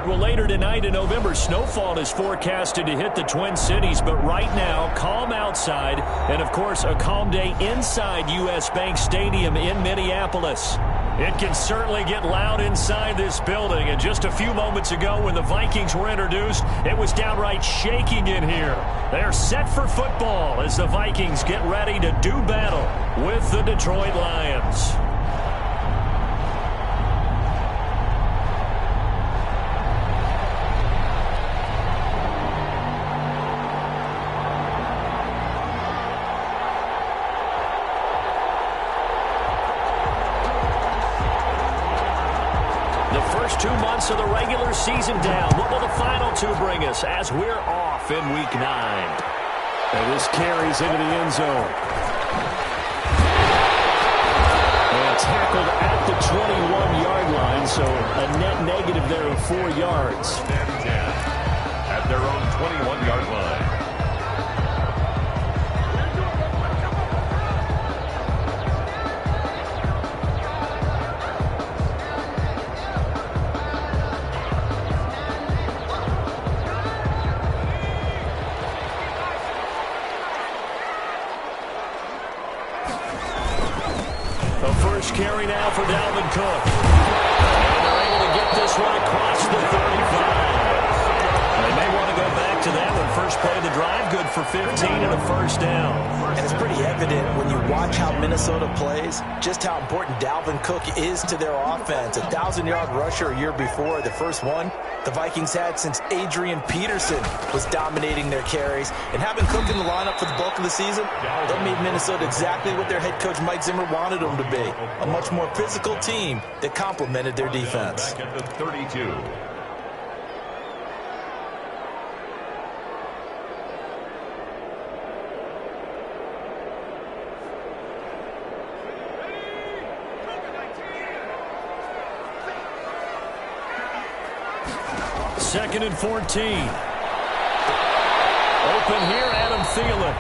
Well, later tonight in November, snowfall is forecasted to hit the Twin Cities, but right now, calm outside, and of course, a calm day inside U.S. Bank Stadium in Minneapolis. It can certainly get loud inside this building, and just a few moments ago when the Vikings were introduced, it was downright shaking in here. They're set for football as the Vikings get ready to do battle with the Detroit Lions. First 2 months of the regular season down. What will the final two bring us as we're off in Week 9? And this carries into the end zone. And tackled at the 21-yard line, so a net negative there of 4 yards. 10 at their own 21-yard line. Carry now for Dalvin Cook. And they're able to get this one across the 35. They may want to go back to that one. First play of the drive, good for 15 and a first down. And it's pretty evident when you watch how Minnesota plays, just how important Dalvin Cook is to their offense. 1,000-yard rusher a year before, the first one the Vikings had since Adrian Peterson was dominating their carries. And having Cook in the lineup for the bulk of the season, that made Minnesota exactly what their head coach Mike Zimmer wanted them to be. A much more physical team that complemented their defense. Back at the 32. Second and 14. Open here, Adam Thielen.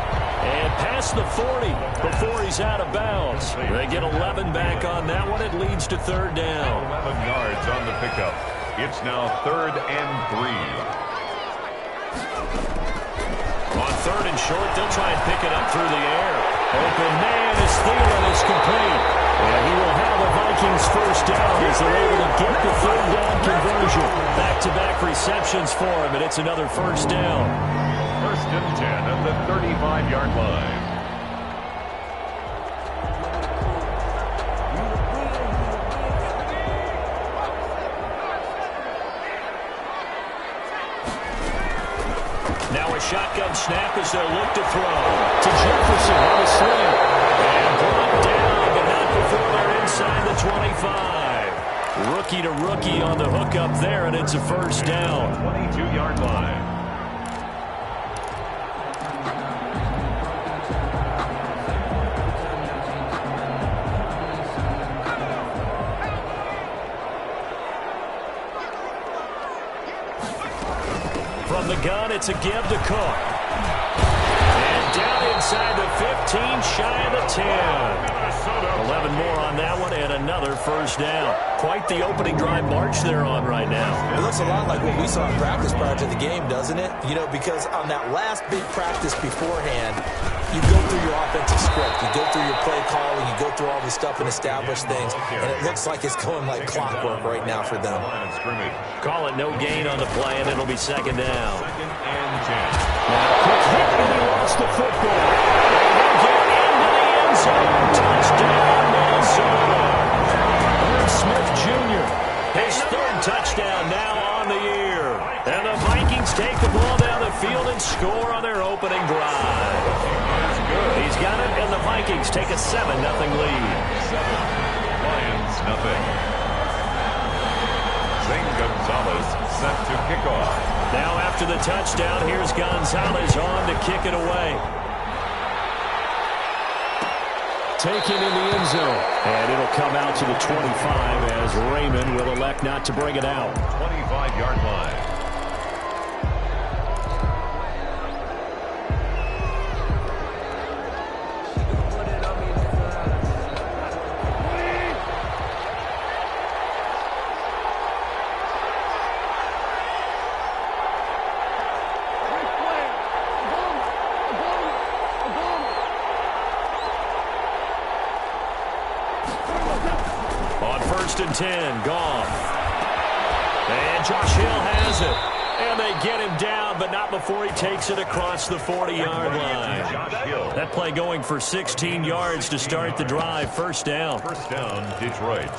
And past the 40 before he's out of bounds. They get 11 back on that one. It leads to third down. 11 yards on the pickup. It's now 3rd and 3. On 3rd and short, they'll try and pick it up through the air. Open man is Thielen. It's complete. And he will have a Vikings first down as they're able to get the third down conversion. Back-to-back receptions for him, and it's another first down. 1st and 10 at the 35-yard line. Now a shotgun snap as they'll look to throw. To Jefferson on the sling. And brought down, but not before they're inside the 25. Rookie to rookie on the hook up there, and it's a first down. 22-yard line. From the gun, it's a give to Cook. And down inside the 15, shy of the 10. 11 more on that one, and another first down. Quite the opening drive march they're on right now. It looks a lot like what we saw in practice prior to the game, doesn't it? You know, because on that last big practice beforehand, you go through your offensive script, you go through your play calling, you go through all this stuff and establish things, and it looks like it's going like clockwork right now for them. Call it no gain on the play, and it'll be second down. 2nd and 10. Now Cook hit and he lost the football. Get into the end zone. Touchdown, Minnesota. Irv Smith Jr. His 3rd touchdown now on the year. And the Vikings take the ball down the field and score on their opening drive. He's got it, and the Vikings take a 7-0 lead. 7. Lions, nothing. Zane Gonzalez set to kick off. Now after the touchdown, here's Gonzalez on to kick it away. Taken in the end zone. And it'll come out to the 25 as Raymond will elect not to bring it out. 25-yard line. 10, Goff. And Josh Hill has it. And they get him down, but not before he takes it across the 40-yard line. That play going for 16 yards to start the drive. First down. First down, Detroit.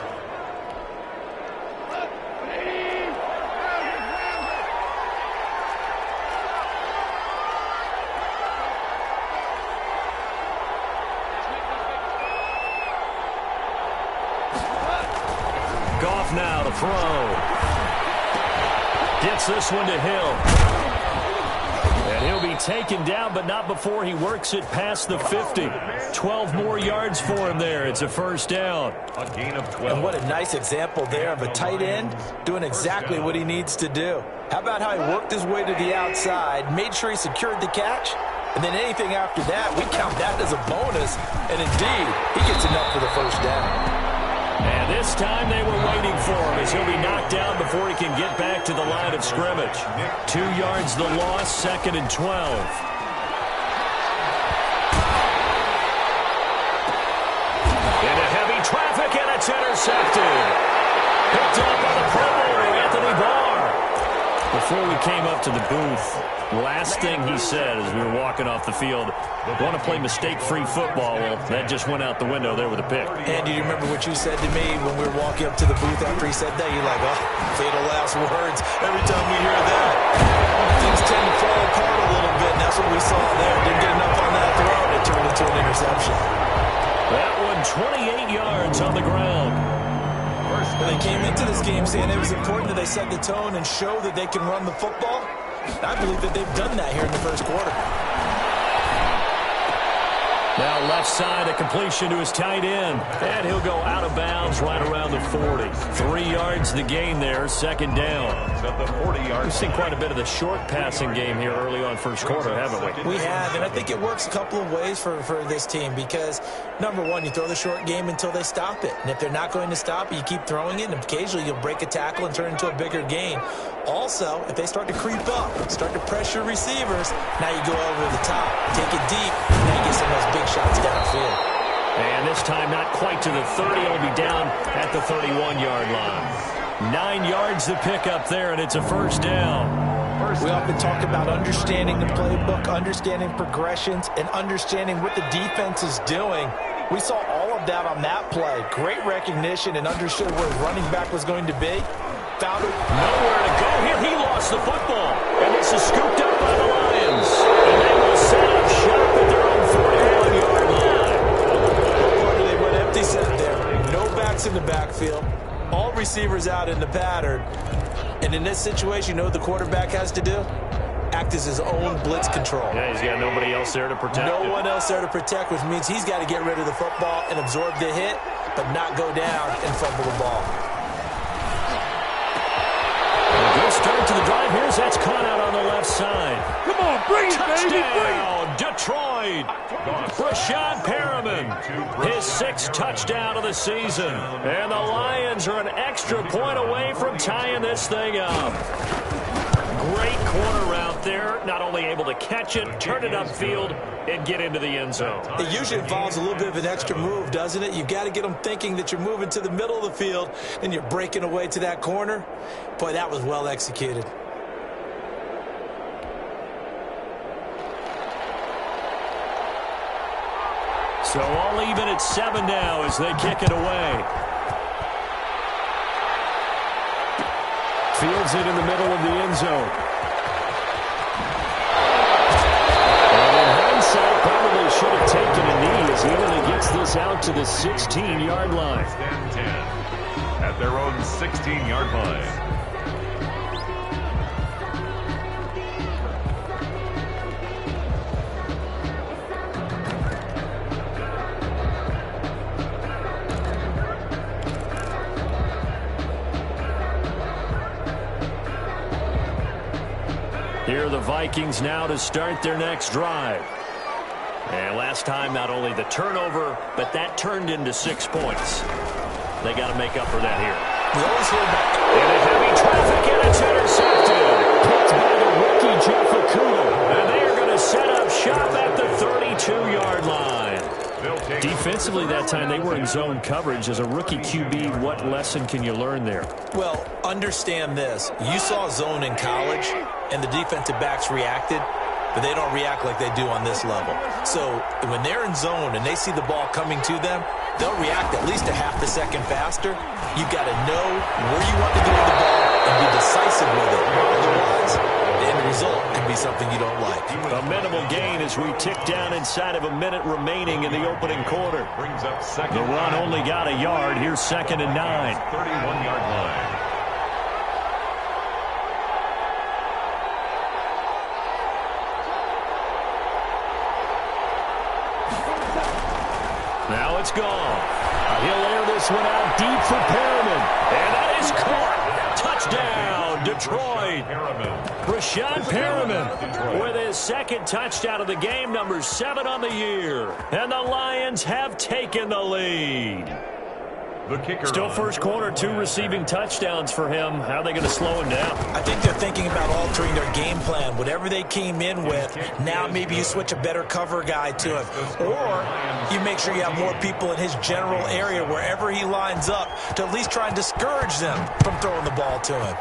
Goff now to throw. Gets this one to Hill. And he'll be taken down, but not before he works it past the 50. 12 more yards for him there. It's a first down. A gain of 12. And what a nice example there of a tight end doing exactly what he needs to do. How about how he worked his way to the outside, made sure he secured the catch, and then anything after that, we count that as a bonus. And indeed, he gets enough for the first down. And this time they were waiting for him as he'll be knocked down before he can get back to the line of scrimmage. 2 yards the loss, 2nd and 12. Into heavy traffic, and it's intercepted. Picked up by the Pro Bowler, Anthony Barr. Before we came up to the booth, last thing he said as we were walking off the field, want to play mistake-free football. Well, that just went out the window there with a pick. And do you remember what you said to me when we were walking up to the booth after he said that? You're like, oh, fatal last words. Every time we hear that, things tend to fall apart a little bit, and that's what we saw there. Didn't get enough on that throw, and it turned into an interception. That one 28 yards on the ground. They came into this game saying it was important that they set the tone and show that they can run the football. I believe that they've done that here in the first quarter. Now left side, a completion to his tight end. And he'll go out of bounds right around the 40. 3 yards the gain there, 2nd down. We've seen quite a bit of the short passing game here early on first quarter, haven't we? We have, and I think it works a couple of ways for this team because, number one, you throw the short game until they stop it. And if they're not going to stop it, you keep throwing it, and occasionally you'll break a tackle and turn it into a bigger gain. Also, if they start to creep up, start to pressure receivers, now you go over the top, take it deep, now you get some of those big shots downfield. And this time not quite to the 30. It'll be down at the 31-yard line. 9 yards the pickup there, and it's a first down. We often talk about understanding the playbook, understanding progressions, and understanding what the defense is doing. We saw all of that on that play. Great recognition and understood where his running back was going to be. Found it. Nowhere to go here. He lost the football. And this is scooped up by the Lions. And they will set up shop at their own 41-yard line. They went empty set there. No backs in the backfield. All receivers out in the pattern. And in this situation, you know what the quarterback has to do? Act as his own blitz control. Yeah, he's got nobody else there to protect No him. one else there to protect, which means he's got to get rid of the football and absorb the hit, but not go down and fumble the ball. A good start to the drive. Here's that's caught out on the left side. Come on, bring it, baby, bring it. Touchdown, Detroit. Rashad Perriman, his 6th touchdown of the season. And the Lions are an extra point away from tying this thing up. Great corner route there. Not only able to catch it, turn it upfield, and get into the end zone. It usually involves a little bit of an extra move, doesn't it? You've got to get them thinking that you're moving to the middle of the field and you're breaking away to that corner. Boy, that was well executed. So all even at 7 now as they kick it away. Fields it in the middle of the end zone. And in hindsight, probably should have taken a knee as he only gets this out to the 16-yard line. Stand 10 at their own 16-yard line. Here are the Vikings now to start their next drive. And last time, not only the turnover, but that turned into 6 points. They got to make up for that here. Into heavy traffic, and it's intercepted. Picked by the rookie, Jeff Okudah. And they are going to set up shop at the 32-yard line. Defense Defensively that time, they were in zone coverage. As a rookie QB, what lesson can you learn there? Well, understand this. You saw zone in college, and the defensive backs reacted, but they don't react like they do on this level. So when they're in zone and they see the ball coming to them, they'll react at least a half a second faster. You've got to know where you want to go with the ball and be decisive with it. Otherwise, the end result can be something you don't like. A minimal gain as we tick down inside of a minute remaining in the opening quarter. Brings up second. The run only got a yard. Here's 2nd and 9. 31-yard line. Now it's gone. He'll air this one out deep for Perriman. And that is caught. Touchdown, Detroit. Brashad Perriman with his 2nd touchdown of the game, number 7 on the year. And the Lions have taken the lead. The kicker. Still first quarter, 2 receiving touchdowns for him. How are they going to slow him down? I think they're thinking about altering their game plan. Whatever they came in with, now maybe you switch a better cover guy to him. Or you make sure you have more people in his general area wherever he lines up to at least try and discourage them from throwing the ball to him.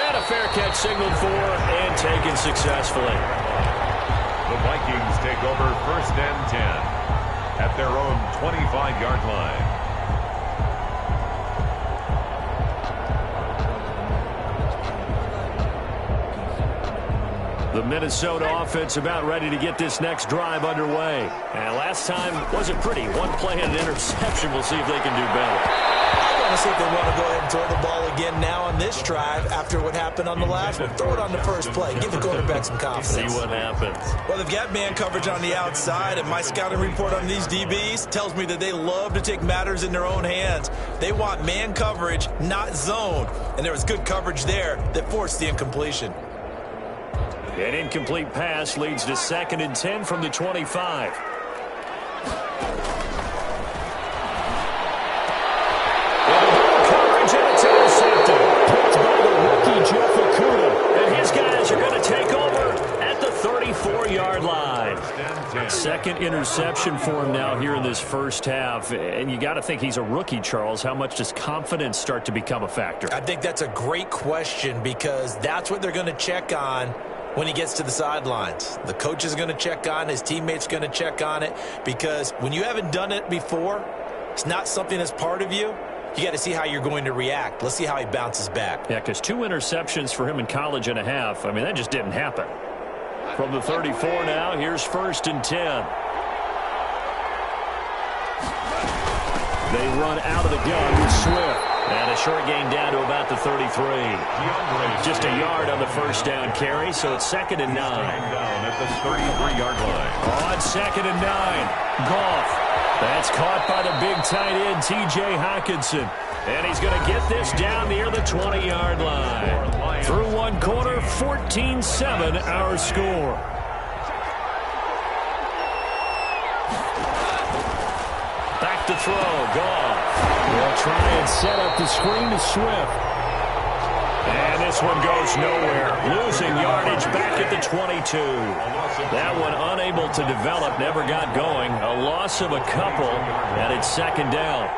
And a fair catch signaled for and taken successfully. The Vikings take over 1st and 10. At their own 25-yard line. The Minnesota offense about ready to get this next drive underway. And last time wasn't pretty. One play and an interception. We'll see if they can do better. I want to see if they want to go ahead and throw the ball again now on this drive after what happened on the last one. Throw it on the first play. Give the quarterback some confidence. See what happens. Well, they've got man coverage on the outside, and my scouting report on these DBs tells me that they love to take matters in their own hands. They want man coverage, not zone. And there was good coverage there that forced the incompletion. An incomplete pass leads to 2nd and 10 from the 25. Coverage and it's intercepted. Picked by the rookie Jeff Okudah. And his guys are going to take over at the 34-yard line. 2nd interception for him now here in this first half. And you got to think he's a rookie, Charles. How much does confidence start to become a factor? I think that's a great question because that's what they're going to check on when he gets to the sidelines. The coach is going to check on, his teammates going to check on it, because when you haven't done it before, it's not something that's part of you. You got to see how you're going to react. Let's see how he bounces back. Yeah, because 2 interceptions for him in college and a half. I mean, that just didn't happen. From the 34 now, here's 1st and 10. They run out of the gun with Swift. And a short gain down to about the 33. Just a yard on the first down carry, so it's 2nd and 9. Down at the 33-yard line. On 2nd and 9, Goff. That's caught by the big tight end, T.J. Hockenson. And he's going to get this down near the 20-yard line. Through one quarter, 14-7 our score. Back to throw, Goff. They'll try and set up the screen to Swift. And this one goes nowhere. Losing yardage back at the 22. That one unable to develop, never got going. A loss of a couple, and it's 2nd down.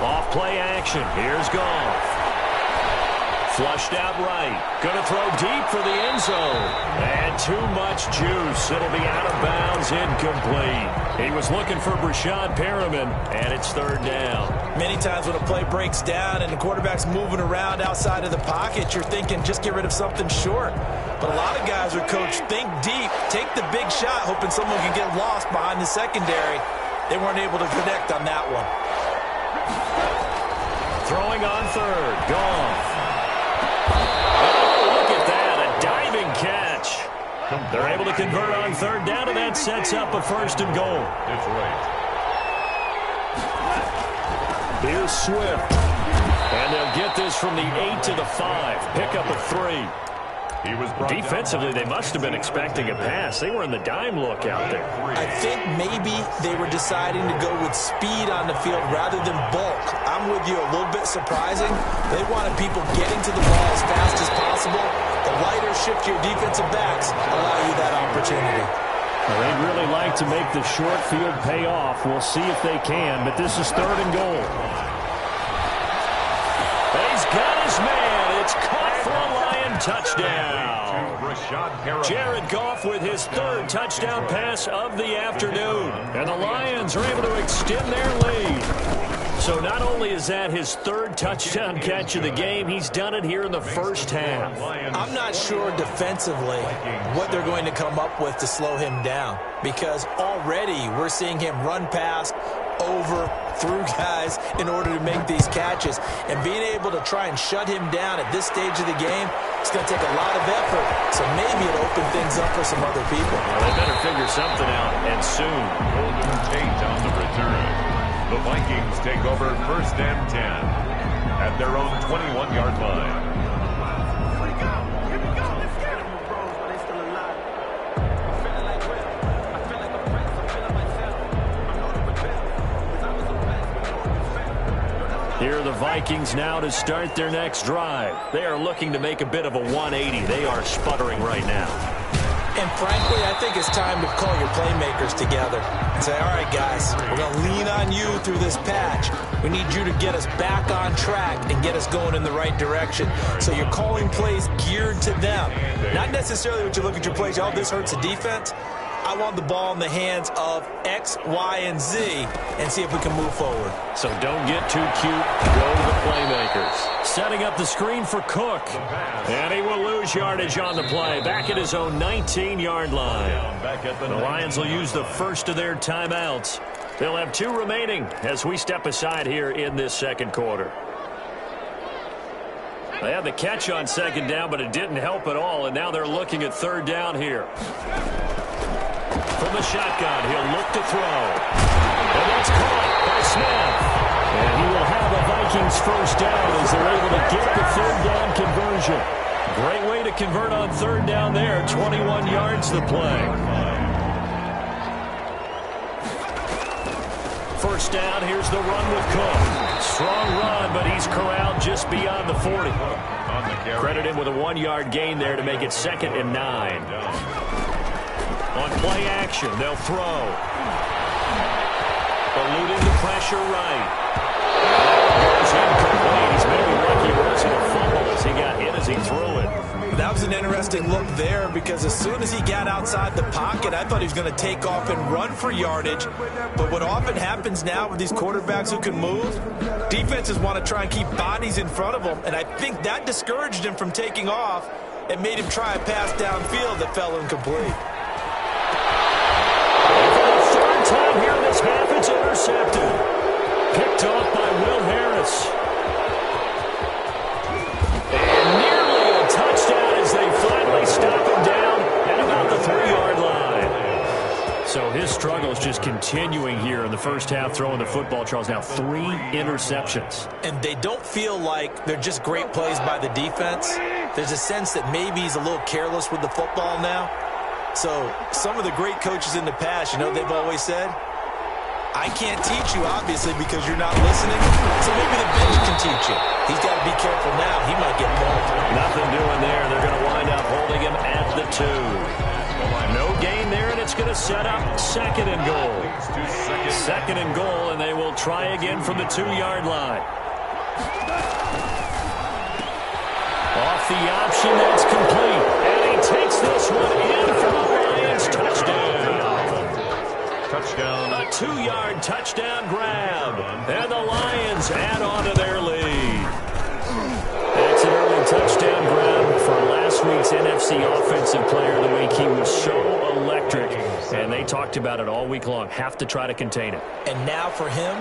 Off play action. Here's Goff. Flushed out right. Going to throw deep for the end zone. And too much juice. It'll be out of bounds, incomplete. He was looking for Brashad Perriman, and it's 3rd down. Many times when a play breaks down and the quarterback's moving around outside of the pocket, you're thinking just get rid of something short. But a lot of guys are coached, think deep, take the big shot, hoping someone can get lost behind the secondary. They weren't able to connect on that one. Throwing on 3rd. Goff. Oh, look at that. A diving catch. They're able to convert on 3rd down, and that sets up a 1st and goal. Here's Swift. And they'll get this from the 8 to the 5. Pick up a 3. Defensively, they must have been expecting a pass. They were in the dime look out there. I think maybe they were deciding to go with speed on the field rather than bulk. I'm with you, a little bit surprising. They wanted people getting to the ball as fast as possible. The lighter shift your defensive backs allow you that opportunity. Well, they'd really like to make the short field pay off. We'll see if they can, but this is 3rd and goal. He's got his man. It's caught for a Lion touchdown. Jared Goff with his 3rd touchdown pass of the afternoon. And the Lions are able to extend their lead. So not only is that his 3rd touchdown catch of the game, he's done it here in the first half. I'm not sure defensively what they're going to come up with to slow him down, because already we're seeing him run past, over, through guys in order to make these catches. And being able to try and shut him down at this stage of the game, it's going to take a lot of effort. So maybe it'll open things up for some other people. Well, they better figure something out, and soon. Golden Tate on the return. The Vikings take over 1st and 10 at their own 21-yard line. Here are the Vikings now to start their next drive. They are looking to make a bit of a 180. They are sputtering right now. And frankly, I think it's time to call your playmakers together and say, all right, guys, we're going to lean on you through this patch. We need you to get us back on track and get us going in the right direction. So you're calling plays geared to them. Not necessarily when you look at your plays, oh, this hurts the defense. I want the ball in the hands of X, Y, and Z and see if we can move forward. So don't get too cute. Go to the playmakers. Setting up the screen for Cook. And he will lose yardage on the play. Back at his own 19-yard line. The Lions will use the first of their timeouts. They'll have 2 remaining as we step aside here in this 2nd quarter. They had the catch on 2nd down, but it didn't help at all. And now they're looking at 3rd down here. From the shotgun, he'll look to throw. And that's caught by Smith. And he will have a Vikings 1st down as they're able to get the 3rd down conversion. Great way to convert on 3rd down there. 21 yards the play. 1st down, here's the run with Cook. Strong run, but he's corralled just beyond the 40. Credit him with a 1-yard gain there to make it 2nd and 9. On play action, they'll throw. Eluding the pressure right. Goes incomplete. He's maybe lucky it wasn't a fumble as he got hit as he threw it. That was an interesting look there, because as soon as he got outside the pocket, I thought he was going to take off and run for yardage. But what often happens now with these quarterbacks who can move, defenses want to try and keep bodies in front of them, and I think that discouraged him from taking off and made him try a pass downfield that fell incomplete. Time here in this half, it's intercepted. Picked off by Will Harris. And nearly a touchdown as they finally stop him down at about the 3-yard line. So his struggle is just continuing here in the first half, throwing the football, Charles. Now 3 interceptions. And they don't feel like they're just great plays by the defense. There's a sense that maybe he's a little careless with the football now. So some of the great coaches in the past, you know, they've always said, I can't teach you, obviously, because you're not listening. So maybe the bench can teach you. He's got to be careful now. He might get bumped. Nothing doing there. They're going to wind up holding him at the 2. No gain there, and it's going to set up 2nd and goal. 2nd and goal, and they will try again from the 2-yard line. Off the option, that's complete. And he takes this one in for the Lions. Touchdown. A 2-yard touchdown grab. And the Lions add on to their lead. That's an early touchdown grab for last week's NFC Offensive Player of the Week. He was so electric, and they talked about it all week long. Have to try to contain it. And now for him,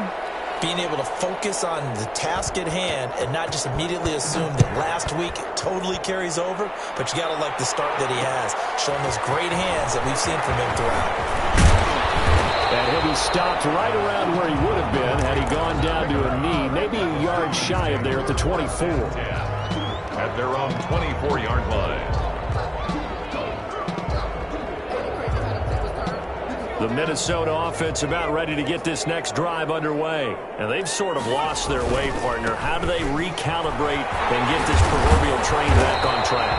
being able to focus on the task at hand and not just immediately assume that last week it totally carries over, but you got to like the start that he has, showing those great hands that we've seen from him throughout. And he'll be stopped right around where he would have been had he gone down to a knee, maybe a yard shy of there at the 24. At their own 24-yard line. The Minnesota offense about ready to get this next drive underway. And they've sort of lost their way, partner. How do they recalibrate and get this proverbial train back on track?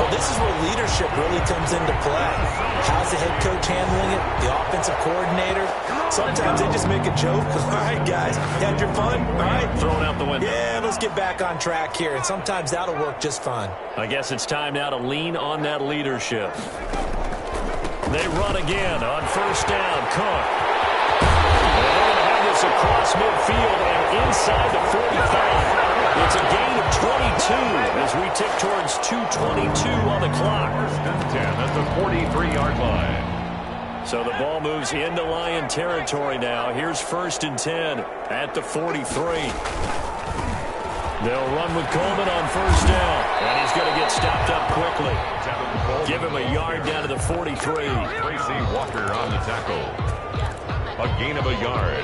Well, this is where leadership really comes into play. How's the head coach handling it? The offensive coordinator? Sometimes they just make a joke. All right, guys, you had your fun? All right. Thrown out the window. Yeah, let's get back on track here. And sometimes that'll work just fine. I guess it's time now to lean on that leadership. They run again on first down. Cook. And they're going to have this across midfield and inside the 45. It's a gain of 22 as we tick towards 2:22 on the clock. First and 10 at the 43-yard line. So the ball moves into Lion territory now. Here's first and 10 at the 43. They'll run with Coleman on first down. And he's going to get stopped up quickly. Give him a yard down to the 43. Tracy Walker on the tackle. A gain of a yard.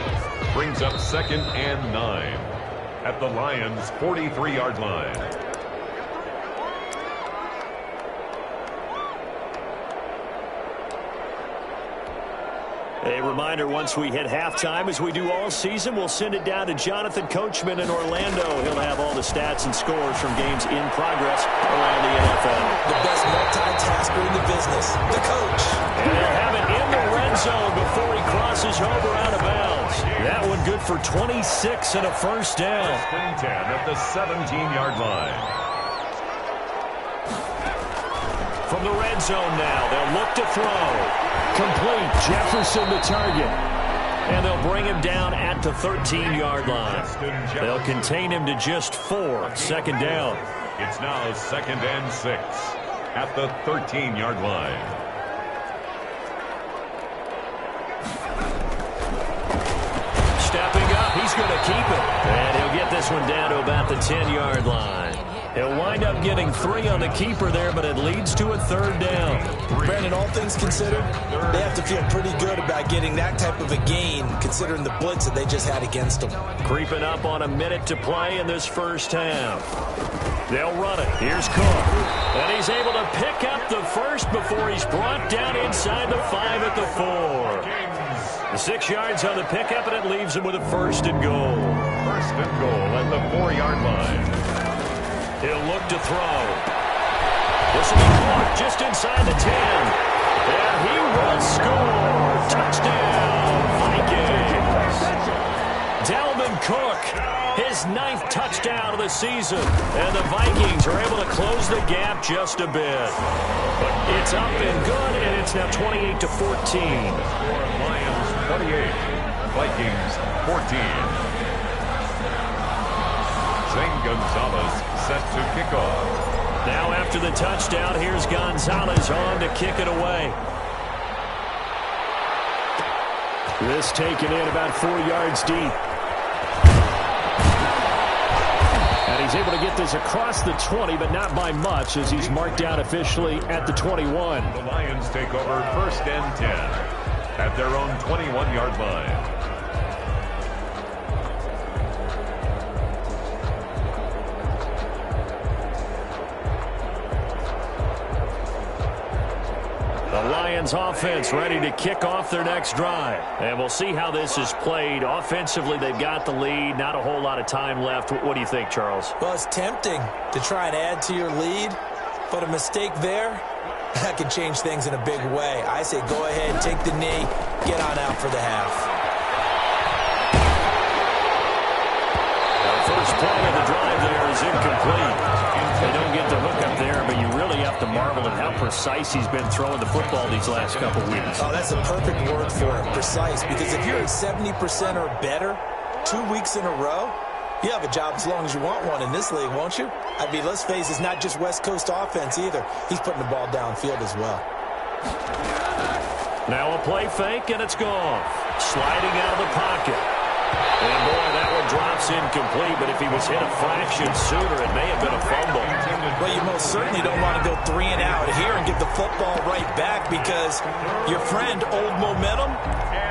Brings up second and 9 at the Lions' 43-yard line. A reminder, once we hit halftime, as we do all season, we'll send it down to Jonathan Coachman in Orlando. He'll have all the stats and scores from games in progress around the NFL. The best multitasker in the business, the coach. And they'll have it in the red zone before he crosses over out of bounds. That one good for 26 and a first down. First and 10 at the 17-yard line. From the red zone now, they'll look to throw. Complete. Jefferson the target. And they'll bring him down at the 13-yard line. They'll contain him to just 4. Second down. It's now second and 6 at the 13-yard line. Stepping up, he's going to keep it. And he'll get this one down to about the 10-yard line. He'll wind up getting 3 on the keeper there, but it leads to a third down. Brandon, all things considered, they have to feel pretty good about getting that type of a gain, considering the blitz that they just had against them. Creeping up on a minute to play in this first half. They'll run it. Here's Cook. And he's able to pick up the first before he's brought down inside the 5 at the 4. The 6 yards on the pickup, and it leaves him with a first and goal. First and goal at the 4-yard line. He'll look to throw. This will be caught just inside the 10. And he will score. Touchdown, Vikings. Dalvin Cook, his 9th touchdown of the season. And the Vikings are able to close the gap just a bit. But it's up and good, and it's now 28-14. Lions 28, Vikings 14. Zane Gonzalez set to kick off. Now after the touchdown, here's Gonzalez on to kick it away. This taken in about 4 yards deep. And he's able to get this across the 20, but not by much, as he's marked out officially at the 21. The Lions take over first and 10 at their own 21-yard line. The Lions offense ready to kick off their next drive. And we'll see how this is played. Offensively, they've got the lead. Not a whole lot of time left. What do you think, Charles? Well, it's tempting to try and add to your lead, but a mistake there, that could change things in a big way. I say go ahead, take the knee, get on out for the half. The first play of the drive there is incomplete. They don't get the hook up there, but you really have to marvel at how precise he's been throwing the football these last couple weeks. Oh, that's a perfect word for it, precise, because if you're at 70% or better 2 weeks in a row, you have a job as long as you want one in this league, won't you? I mean, let's face it, it's not just West Coast offense either. He's putting the ball downfield as well. Now a play fake, and it's gone. Sliding out of the pocket. And, boy, that one drops incomplete, but if he was hit a fraction sooner, it may have been a fumble. Well, you most certainly don't want to go 3 and out here and give the football right back, because your friend, Old Momentum,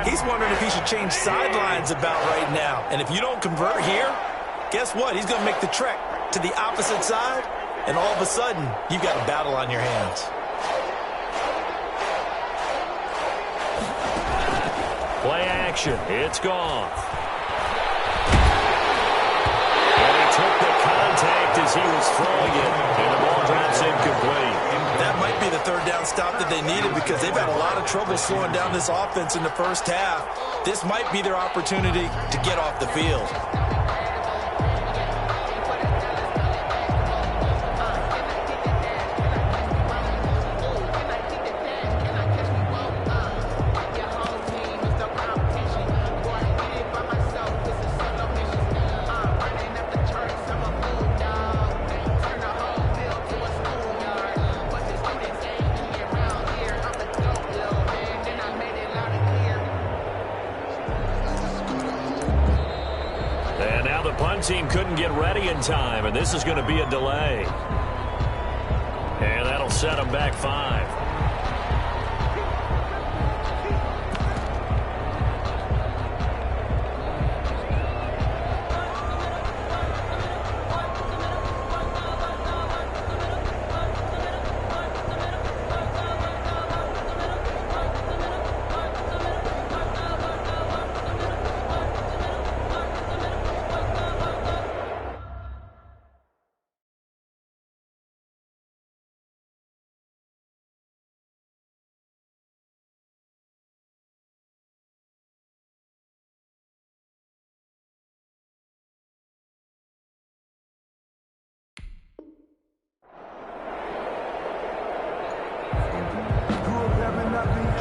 he's wondering if he should change sidelines about right now. And if you don't convert here, guess what? He's going to make the trek to the opposite side, and all of a sudden, you've got a battle on your hands. action. It's gone. And he took the contact as he was throwing it, and the ball drops incomplete. That might be the third down stop that they needed because they've had a lot of trouble slowing down this offense in the first half. This might be their opportunity to get off the field. Team couldn't get ready in time, and this is going to be a delay. And that'll set them back 5.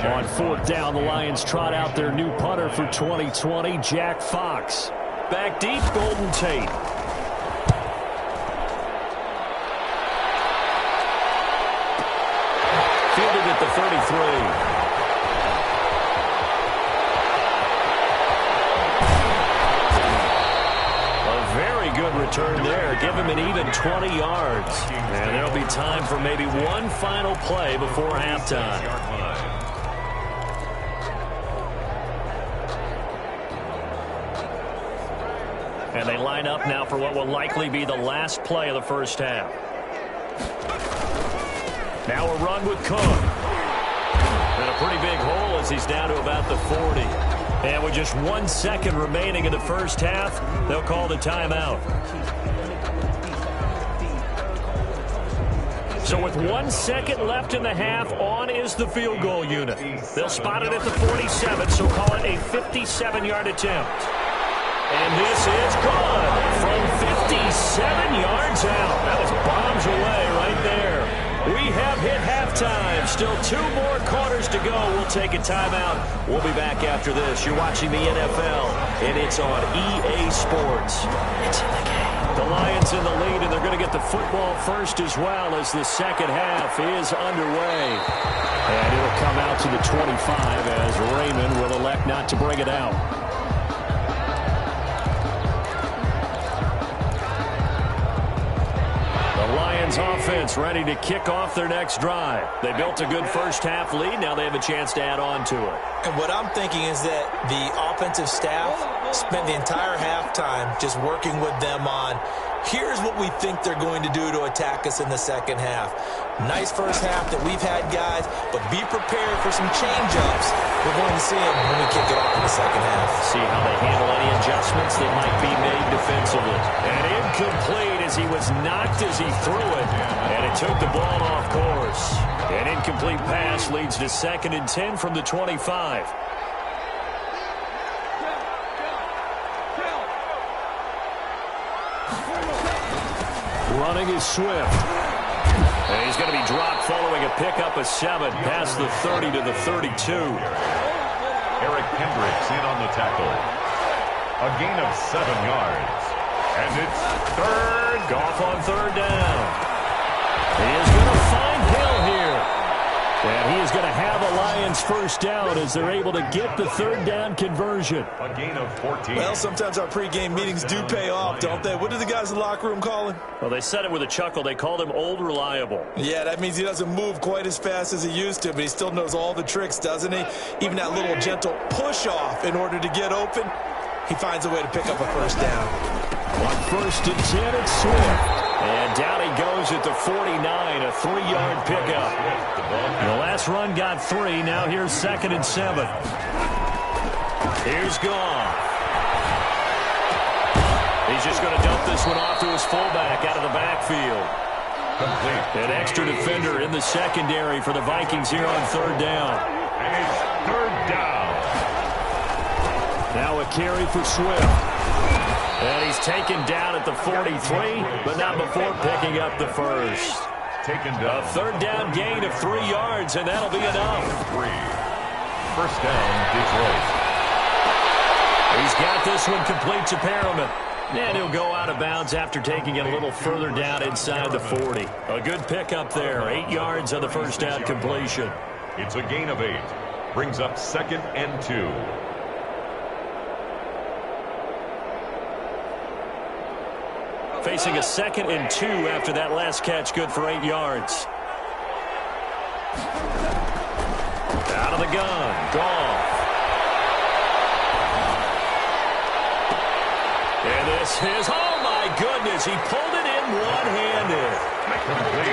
On 4th down, the Lions trot out their new punter for 2020, Jack Fox. Back deep, Golden Tate. Fielded at the 33. Good return there. Give him an even 20 yards. And there'll be time for maybe one final play before halftime. And they line up now for what will likely be the last play of the first half. Now a run with Cook. And a pretty big hole as he's down to about the 40. And with just 1 second remaining in the first half, they'll call the timeout. So with 1 second left in the half, on is the field goal unit. They'll spot it at the 47, so call it a 57-yard attempt. And this is good from 57 yards out. That is bombs away right there. We have hit halftime. Still 2 more quarters to go. We'll take a timeout. We'll be back after this. You're watching the NFL, and it's on EA Sports. It's in the game. The Lions in the lead, and they're going to get the football first as well as the second half is underway. And it'll come out to the 25 as Raymond will elect not to bring it out. Offense ready to kick off their next drive. They built a good first half lead. Now they have a chance to add on to it. And what I'm thinking is that the offensive staff spent the entire halftime just working with them on, here's what we think they're going to do to attack us in the second half. Nice first half that we've had, guys, but be prepared for some change-ups. We're going to see them when we kick it off in the second half. See how they handle any adjustments that might be made defensively. And incomplete as he was knocked as he threw it, and it took the ball off course. An incomplete pass leads to 2nd and 10 from the 25. Running is Swift. And he's going to be dropped following a pickup of 7 past the 30 to the 32. Eric Kendricks in on the tackle. A gain of 7 yards. And it's third. Goff on 3rd down. He is going to find Hill here. And he is going to have a Lions first down as they're able to get the 3rd down conversion. A gain of 14. Well, sometimes our pregame meetings do pay off, don't they? What do the guys in the locker room call him? Well, they said it with a chuckle. They called him Old Reliable. Yeah, that means he doesn't move quite as fast as he used to, but he still knows all the tricks, doesn't he? Even that little gentle push-off in order to get open, he finds a way to pick up a first down. On 1st and 10, it's Swift. And down he goes at the 49, a 3-yard pickup. The last run got 3. Now here's 2nd and 7. Here's Goff. He's just going to dump this one off to his fullback out of the backfield. Complete. An extra defender in the secondary for the Vikings here on third down. And it's third down. Now a carry for Swift. And he's taken down at the 43, but not before picking up the first. Taken down. A third down gain of 3 yards, and that'll be enough. 3. First down, Detroit. He's got this one complete to Perriman. And he'll go out of bounds after taking it a little further down inside the 40. A good pickup there. 8 yards on the first down completion. It's a gain of 8. Brings up 2nd and 2. Facing a 2nd and 2 after that last catch. Good for 8 yards. Out of the gun. Goff. And this is, oh my goodness, he pulled it in one-handed.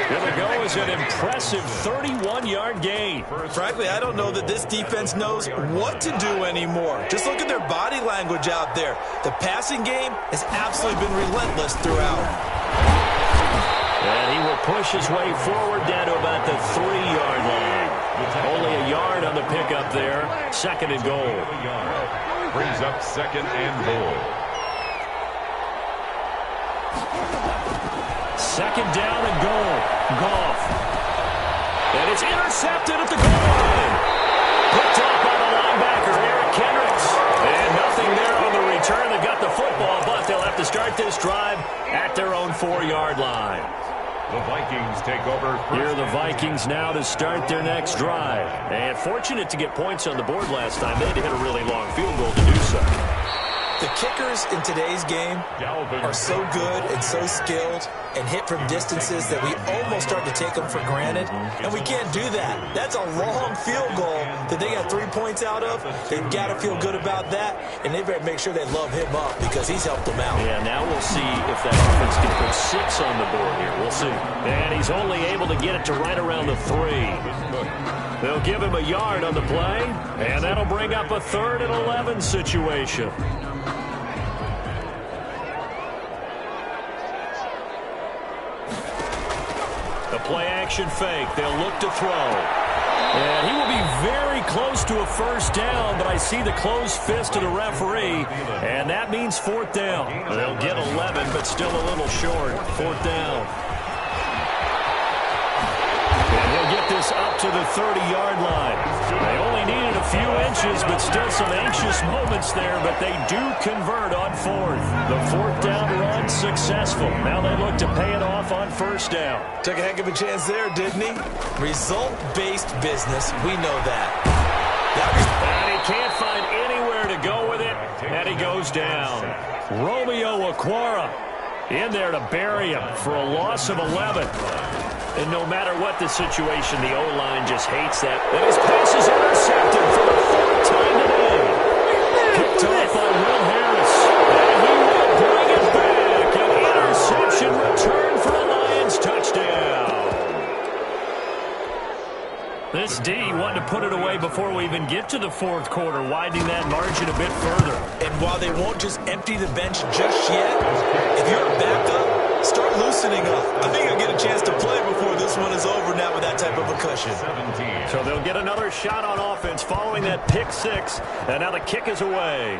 It'll go as an impressive 31-yard gain. Frankly, I don't know that this defense knows what to do anymore. Just look at their body language out there. The passing game has absolutely been relentless throughout. And he will push his way forward down to about the 3-yard line. Only a yard on the pickup there. 2nd and goal. Brings up 2nd and goal. 2nd down and goal. Goff. And it's intercepted at the goal line. Picked up by the linebacker, Eric Kendricks. And nothing there on the return. They've got the football, but they'll have to start this drive at their own 4-yard line. The Vikings take over. Here are the Vikings now to start their next drive. And fortunate to get points on the board last time. They had to hit a really long field goal to do so. The kickers in today's game are so good and so skilled and hit from distances that we almost start to take them for granted. And we can't do that. That's a long field goal that they got 3 points out of. They've got to feel good about that, and they better make sure they love him up because he's helped them out. Yeah, now we'll see if that offense can put 6 on the board here. We'll see. And he's only able to get it to right around the 3. They'll give him a yard on the play, and that'll bring up a 3rd and 11 situation. A play-action fake. They'll look to throw. And he will be very close to a first down, but I see the closed fist of the referee, and that means 4th down. They'll get 11, but still a little short. 4th down. And he'll get this up to the 30-yard line. They only needed a few inches, but still some anxious moments there, but they do convert on 4th. The 4th down run successful. Now they look to pay it off on first down. Took a heck of a chance there, didn't he? Result-based business, we know that. And he can't find anywhere to go with it, and he goes down. Romeo Okwara in there to bury him for a loss of 11. And no matter what the situation, the O-line just hates that. And his pass is intercepted for the 4th time today. Picked off by Will Harris. And he will bring it back. An interception return for a Lions touchdown. This D wanted to put it away before we even get to the 4th quarter, widening that margin a bit further. And while they won't just empty the bench just yet, if you're a backup, start loosening up. I think you'll get a chance to play before this one is over now with that type of a cushion. 17. So they'll get another shot on offense following that pick 6, and now the kick is away.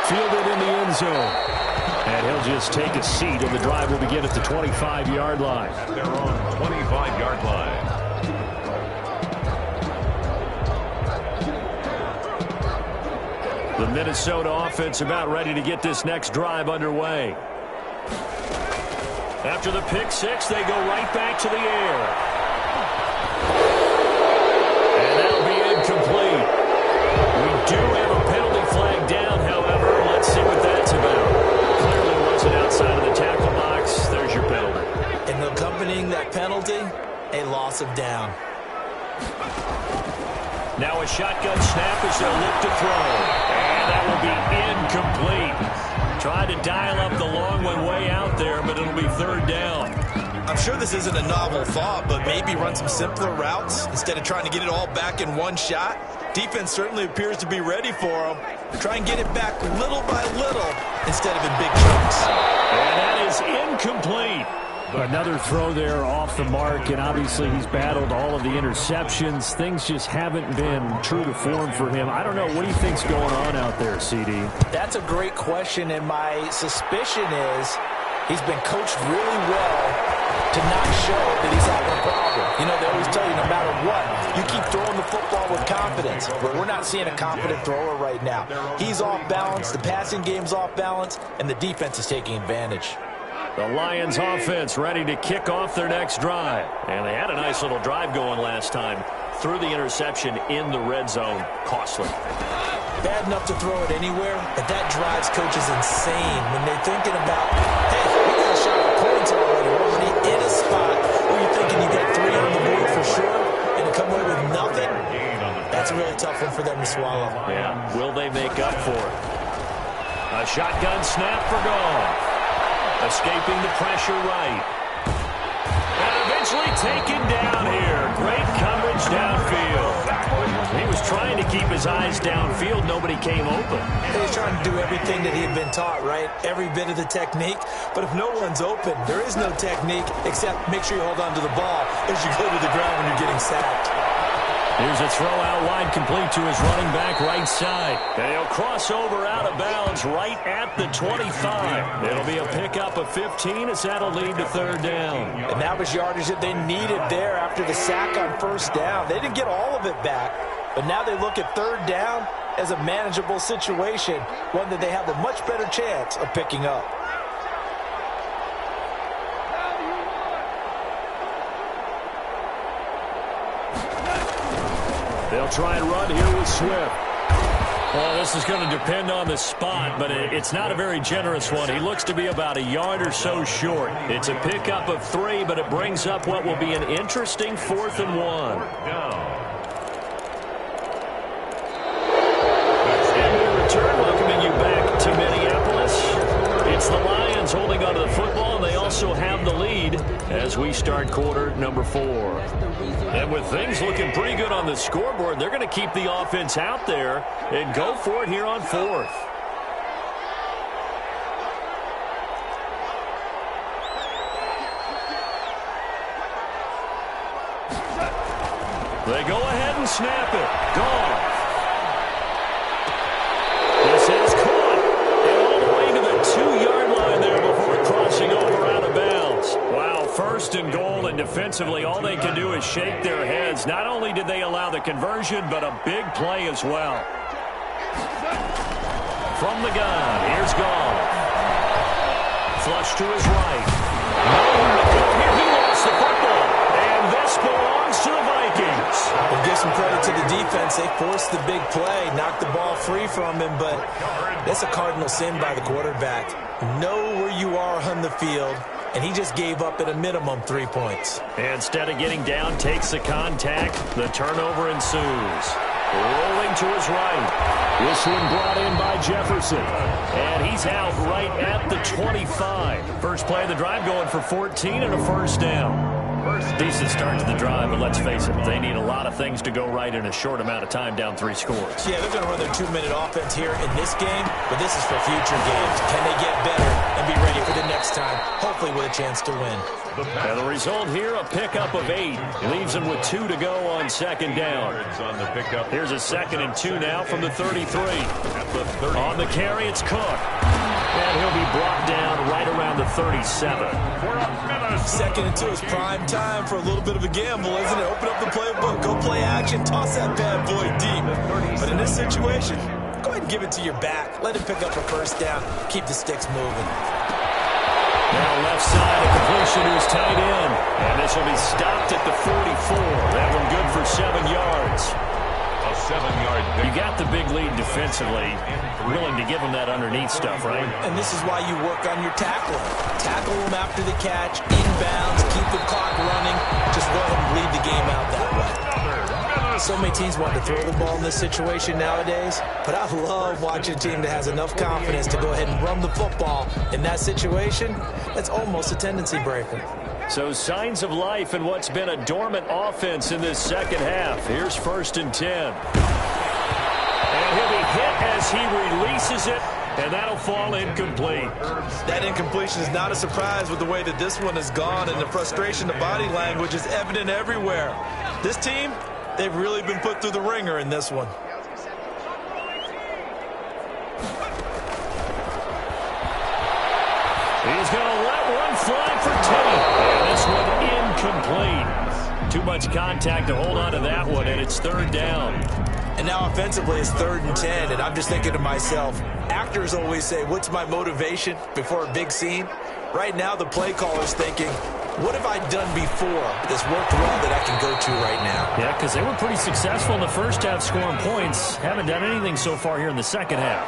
Fielded in the end zone. And he'll just take a seat, and the drive will begin at the 25-yard line. At their own 25-yard line. The Minnesota offense about ready to get this next drive underway. After the pick 6, they go right back to the air. And that'll be incomplete. We do have a penalty flag down, however. Let's see what that's about. Clearly wasn't outside of the tackle box. There's your penalty. And accompanying that penalty, a loss of down. Now a shotgun snap as they'll look to throw. And that will be incomplete. Tried to dial up the long one way out there, but it'll be 3rd down. I'm sure this isn't a novel thought, but maybe run some simpler routes instead of trying to get it all back in one shot. Defense certainly appears to be ready for him. Try and get it back little by little instead of in big chunks. And that is incomplete. Another throw there off the mark, and obviously he's battled all of the interceptions. Things just haven't been true to form for him. I don't know. What do you think's going on out there, CD? That's a great question, and my suspicion is he's been coached really well to not show that he's having a problem. You know, they always tell you no matter what, you keep throwing the football with confidence. But we're not seeing a confident thrower right now. He's off balance, the passing game's off balance, and the defense is taking advantage. The Lions offense ready to kick off their next drive. And they had a nice little drive going last time. Threw the interception in the red zone. Costly. Bad enough to throw it anywhere, but that drives coaches insane when they're thinking about, hey, we got a shot at points already. We're already in a spot where you're thinking you got 3 on the board for sure, and to come away with nothing, that's a really tough one for them to swallow. Yeah, will they make up for it? A shotgun snap for Goff. Escaping the pressure right. And eventually taken down here. Great coverage downfield. He was trying to keep his eyes downfield. Nobody came open. He was trying to do everything that he had been taught, right? Every bit of the technique. But if no one's open, there is no technique except make sure you hold on to the ball as you go to the ground when you're getting sacked. Here's a throw out wide, complete to his running back right side. And he'll cross over out of bounds right at the 25. It'll be a pickup of 15 as that'll lead to third down. And that was yardage that they needed there after the sack on first down. They didn't get all of it back, but now they look at third down as a manageable situation, one that they have a much better chance of picking up. They'll try and run here with Swift. Well, this is going to depend on the spot, but it's not a very generous one. He looks to be about a yard or so short. It's a pickup of 3, but it brings up what will be an interesting 4th and 1. And we return, welcoming you back to Minneapolis. It's the Lions holding onto the football, and they also have the lead as we start quarter number 4. And with things looking pretty good on the scoreboard, they're going to keep the offense out there and go for it here on 4th. They go ahead and snap it. Gone. This is caught. And all the way to the 2-yard line there before crossing over out of bounds. Wow, 1st and goal, and defensively all they can do is shake their heads. Not only did they allow the conversion, but a big play as well. From the gun, here's Goff. Flush to his right. Here he lost the football. And this belongs to the Vikings. We'll give some credit to the defense. They forced the big play, knocked the ball free from him, but that's a cardinal sin by the quarterback. Know where you are on the field, and he just gave up at a minimum 3 points. Instead of getting down, takes the contact. The turnover ensues. Rolling to his right. This one brought in by Jefferson. And he's out right at the 25. First play of the drive going for 14 and a first down. Decent start to the drive, but let's face it, they need a lot of things to go right in a short amount of time, down 3 scores. Yeah, they're going to run their 2-minute offense here in this game, but this is for future games. Can they get better and be ready for the next time, hopefully with a chance to win? And the result here, a pickup of 8. Leaves them with 2 to go on second down. Here's a 2nd and 2 now from the 33. On the carry, it's Cook. And he'll be brought down right around the 37. 2nd and 2 is prime time for a little bit of a gamble, isn't it? Open up the playbook, go play action, toss that bad boy deep. But in this situation, go ahead and give it to your back. Let him pick up a first down. Keep the sticks moving. Now left side, a completion to his tight end. And this will be stopped at the 44. That one good for 7 yards. A 7-yard pick. You got the big lead defensively. Willing to give them that underneath stuff, right? And this is why you work on your tackling. Tackle them after the catch, inbounds, keep the clock running. Just let them bleed the game out that way. So many teams want to throw the ball in this situation nowadays, but I love watching a team that has enough confidence to go ahead and run the football. In that situation, that's almost a tendency breaker. So signs of life in what's been a dormant offense in this second half. Here's 1st and 10. he'll be hit as he releases it, and that'll fall incomplete. That incompletion is not a surprise with the way that this one has gone, and the frustration, the body language is evident everywhere. This team, they've really been put through the ringer in this one. He's going to let one fly for two. And this one incomplete. Too much contact to hold on to that one, and it's third down. And now offensively it's 3rd and 10, and I'm just thinking to myself, actors always say, what's my motivation before a big scene? Right now the play caller's thinking, what have I done before that's worked well that I can go to right now? Yeah, because they were pretty successful in the first half scoring points. Haven't done anything so far here in the second half.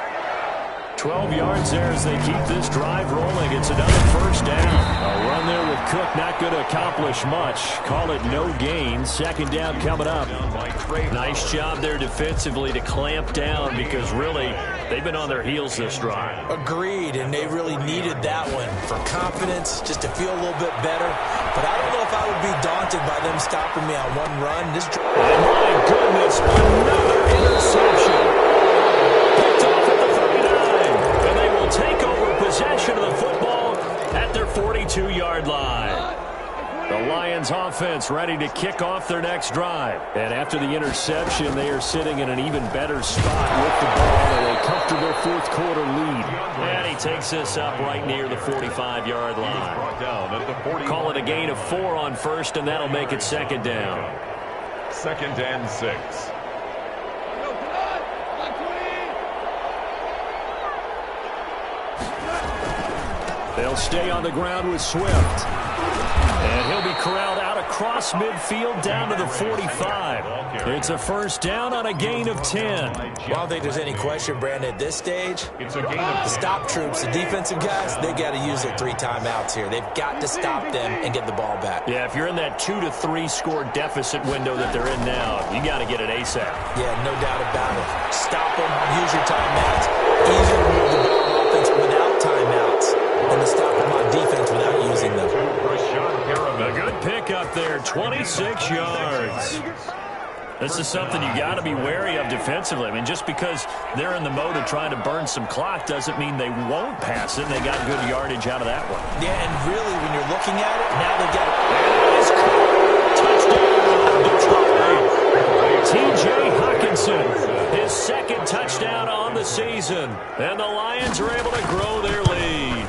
12 yards there as they keep this drive rolling. It's another first down. A run there with Cook not going to accomplish much. Call it no gain. Second down coming up. Nice job there defensively to clamp down because really they've been on their heels this drive. Agreed, and they really needed that one for confidence, just to feel a little bit better. But I don't know if I would be daunted by them stopping me on one run. And my goodness, another interception. Take over possession of the football at their 42-yard line. The Lions offense ready to kick off their next drive. And after the interception, they are sitting in an even better spot with the ball and a comfortable fourth-quarter lead. And he takes this up right near the 45-yard line. Call it a gain of 4 on first, and that'll make it second down. 2nd and 6. They'll stay on the ground with Swift. And he'll be corralled out across midfield down to the 45. It's a first down on a gain of 10. Well, I don't think there's any question, Brandon, at this stage. It's a gain of the stop troops, the defensive guys, they got to use their 3 timeouts here. They've got to stop them and get the ball back. Yeah, if you're in that 2 to 3 score deficit window that they're in now, you got to get it ASAP. Yeah, no doubt about it. Stop them, use your timeouts. Easier to move the ball on offense without timeouts than to stop them on defense without using them. A good pickup there, 26 yards. This is something you got to be wary of defensively. I mean, just because they're in the mode of trying to burn some clock doesn't mean they won't pass it. They got good yardage out of that one. Yeah, and really, when you're looking at it, now they got T.J. Hawkinson, his second touchdown on the season. And the Lions are able to grow their lead.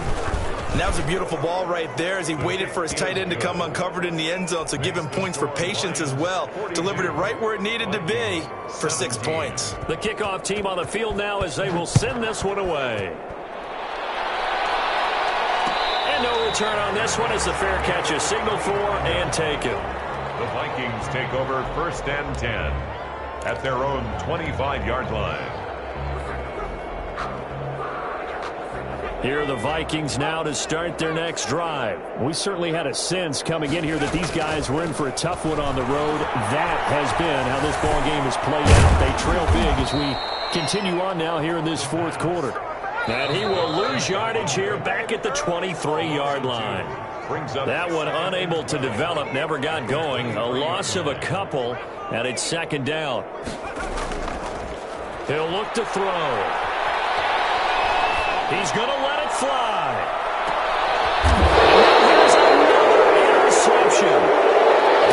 And that was a beautiful ball right there as he waited for his tight end to come uncovered in the end zone, so give him points for patience as well. Delivered it right where it needed to be for 6 points. The kickoff team on the field now as they will send this one away. And no return on this one as the fair catch is signaled for and taken. The Vikings take over 1st and 10 at their own 25-yard line. Here are the Vikings now to start their next drive. We certainly had a sense coming in here that these guys were in for a tough one on the road. That has been how this ball game has played out. They trail big as we continue on now here in this 4th quarter. And he will lose yardage here back at the 23-yard line. That one unable to develop, never got going. A loss of a couple, and it's second down. He'll look to throw. He's going to let it fly. And here's another interception.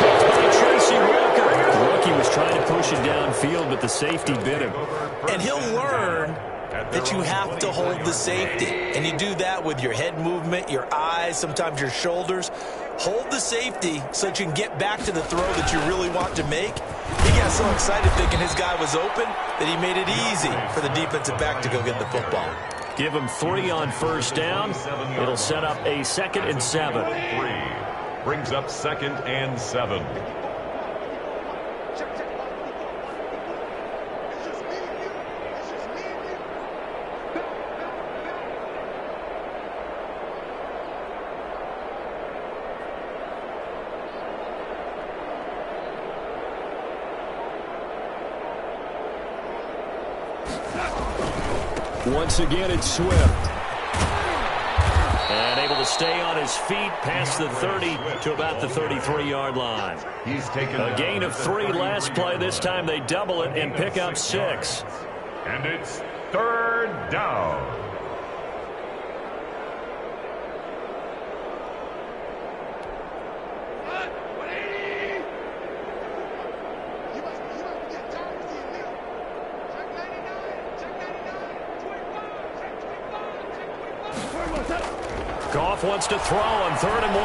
By Tracy Walker. The rookie was trying to push it downfield, but the safety bit him. And he'll learn that you have to hold the safety. And you do that with your head movement, your eyes, sometimes your shoulders. Hold the safety so that you can get back to the throw that you really want to make. He got so excited thinking his guy was open that he made it easy for the defensive back to go get the football. Give him 3 on first down. It'll set up a 2nd and 7. 3 brings up 2nd and 7. Once again, it's Swift. And able to stay on his feet past the 30 to about the 33-yard line. He's taken a gain of 3 last play. This time they double it and pick up 6. And it's third down. Goff wants to throw on 3rd and 1.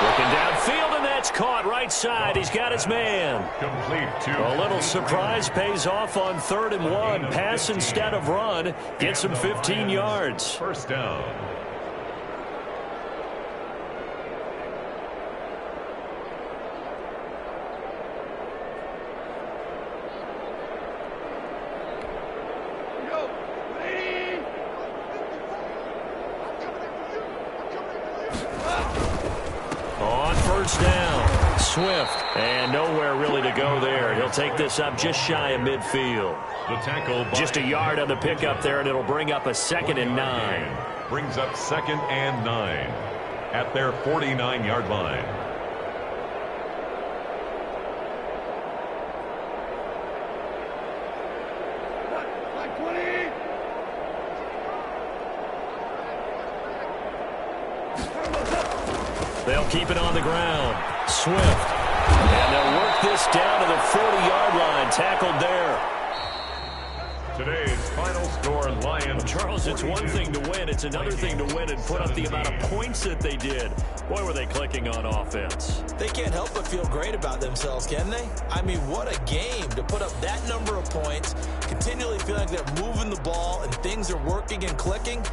Looking downfield, and that's caught right side. He's got his man. Complete to A little surprise pays off on 3rd and 1. Pass instead of run. Gets him 15 yards. First down. On first down, Swift. And nowhere really to go there. He'll take this up just shy of midfield. The tackle. Just a yard on the pickup there, and it'll bring up a 2nd and 9. Brings up 2nd and 9 at their 49-yard line. They'll keep it on the ground. Swift. And they'll work this down to the 40-yard line. Tackled there. Today's final score, Lions. Charles, it's one thing to win. It's another thing to win and put up the amount of points that they did. Boy, were they clicking on offense. They can't help but feel great about themselves, can they? I mean, what a game to put up that number of points, continually feel like they're moving the ball and things are working and clicking.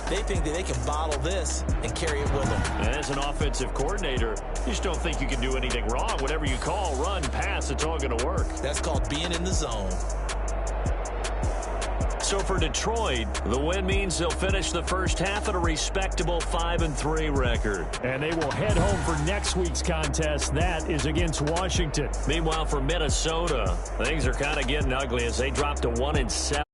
They think that they can bottle this and carry it with them. And as an offensive coordinator, you just don't think you can do anything wrong. Whatever you call, run, pass, it's all going to work. That's called being in the zone. So for Detroit, the win means they'll finish the first half at a respectable 5-3 record. And they will head home for next week's contest. That is against Washington. Meanwhile, for Minnesota, things are kind of getting ugly as they drop to 1-7.